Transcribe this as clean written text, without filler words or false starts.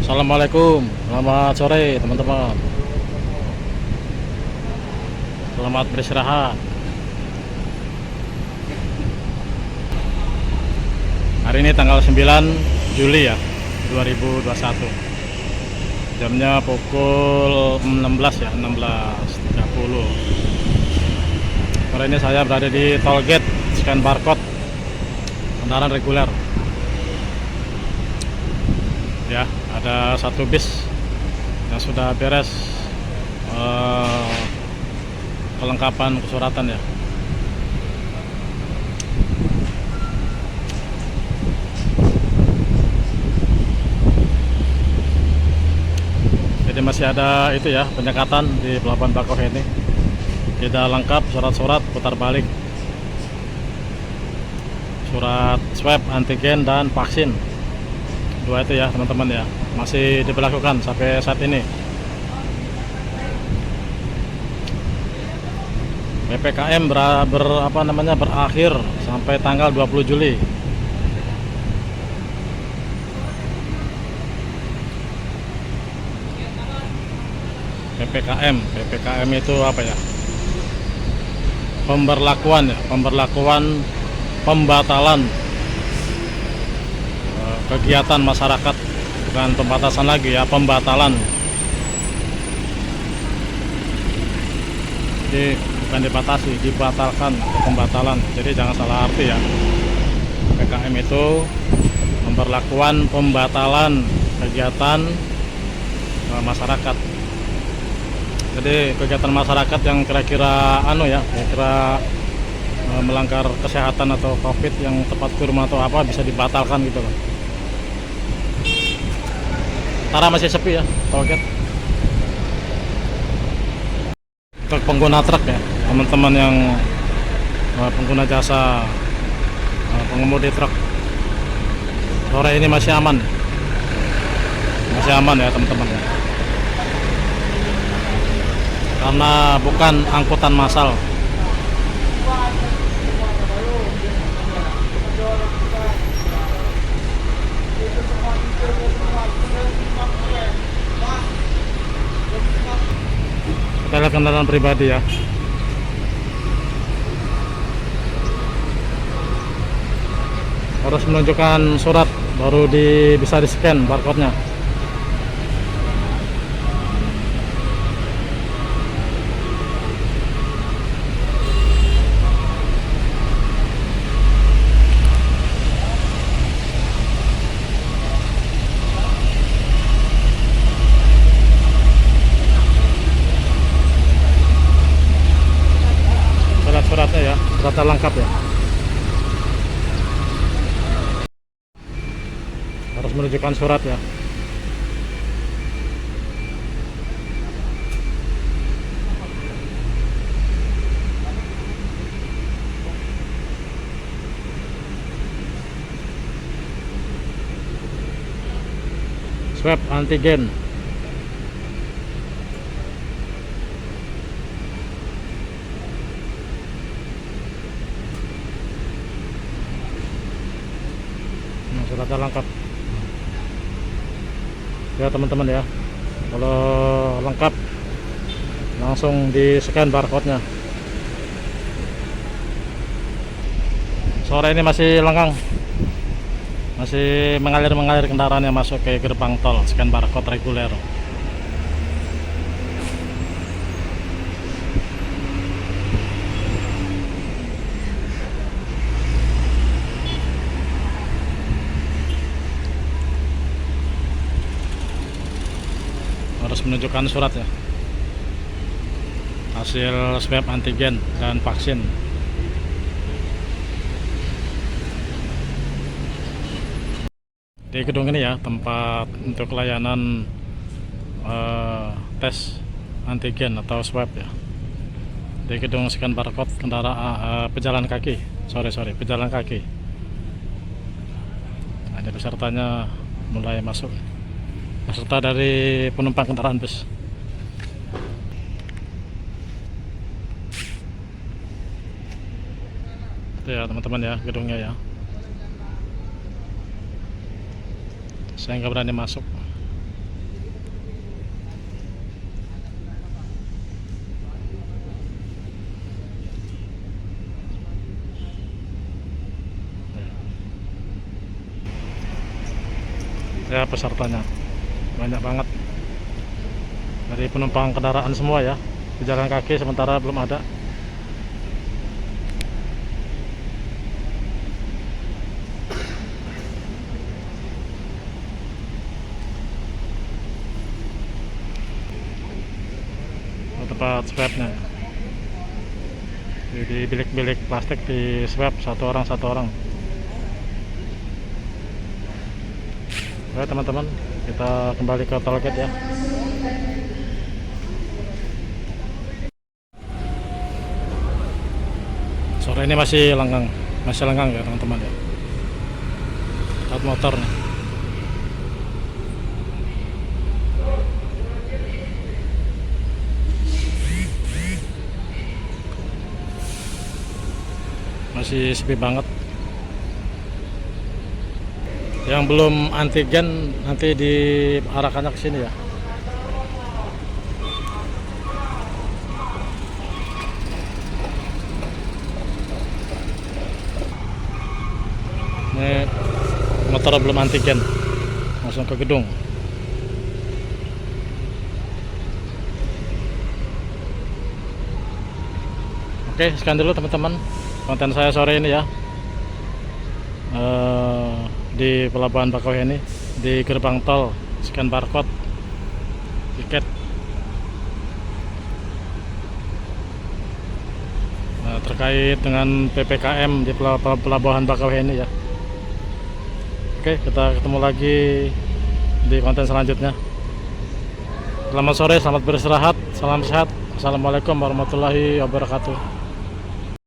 Assalamualaikum, selamat sore teman-teman. Selamat beristirahat. Hari ini tanggal 9 Juli ya, 2021. Jamnya pukul 16 ya, 16.30. Sore ini saya berada di toll gate scan barcode kendaraan reguler. Ya, ada satu bis yang sudah beres kelengkapan kesuratan ya. Jadi masih ada itu ya, penyekatan di pelabuhan Bakauheni. Tidak lengkap surat-surat, putar balik. Surat swab, antigen dan vaksin. Dua itu ya teman-teman ya, masih diberlakukan sampai saat ini. PPKM berakhir sampai tanggal 20 Juli. PPKM itu apa ya? Pemberlakuan pembatalan kegiatan masyarakat, bukan pembatasan lagi ya, pembatalan. Jadi bukan dibatasi, dibatalkan, pembatalan. Jadi jangan salah arti ya. PPKM itu pemberlakuan pembatalan kegiatan masyarakat. Jadi kegiatan masyarakat yang kira-kira melanggar kesehatan atau COVID yang tepat kurma atau apa bisa dibatalkan gitu loh. Tara masih sepi ya, toget. Untuk pengguna truk ya, teman-teman yang pengguna jasa pengemudi truk, sore ini masih aman ya teman-teman ya. Karena bukan angkutan massal. Kita lihat kendaraan pribadi ya. Harus menunjukkan surat baru bisa di scan barcode-nya. Suratnya ya, suratnya lengkap ya. Harus menunjukkan surat ya. Swab antigen. Suratnya lengkap ya teman-teman ya. Kalau lengkap langsung di scan barcode-nya. Sore ini masih lenggang, masih mengalir kendaraan yang masuk ke gerbang tol scan barcode reguler. Harus menunjukkan surat ya, hasil swab antigen dan vaksin. Di gedung ini ya, tempat untuk layanan tes antigen atau swab ya. Di gedung scan barcode kendaraan pejalan kaki, pejalan kaki. Ada pesertanya mulai masuk, peserta dari penumpang kendaraan bus. Itu ya teman-teman ya, gedungnya ya. Saya nggak berani masuk. ya pesertanya banyak banget, dari penumpang kendaraan semua ya, pejalan kaki sementara belum ada. Tempat swabnya di bilik-bilik plastik, di swab satu orang. Oke teman-teman, kita kembali ke toll gate ya. Sore ini masih lenggang ya teman-teman ya, lihat motor nih. Masih sepi banget. Yang belum antigen nanti diarahkannya ke sini ya. Ini motor belum antigen, langsung ke gedung. Oke, sekian dulu teman-teman konten saya sore ini ya, di Pelabuhan Bakauheni, di gerbang tol, scan barcode tiket. Terkait dengan PPKM di Pelabuhan Bakauheni ya. Oke, kita ketemu lagi di konten selanjutnya. Selamat sore, selamat beristirahat, salam sehat. Assalamualaikum warahmatullahi wabarakatuh.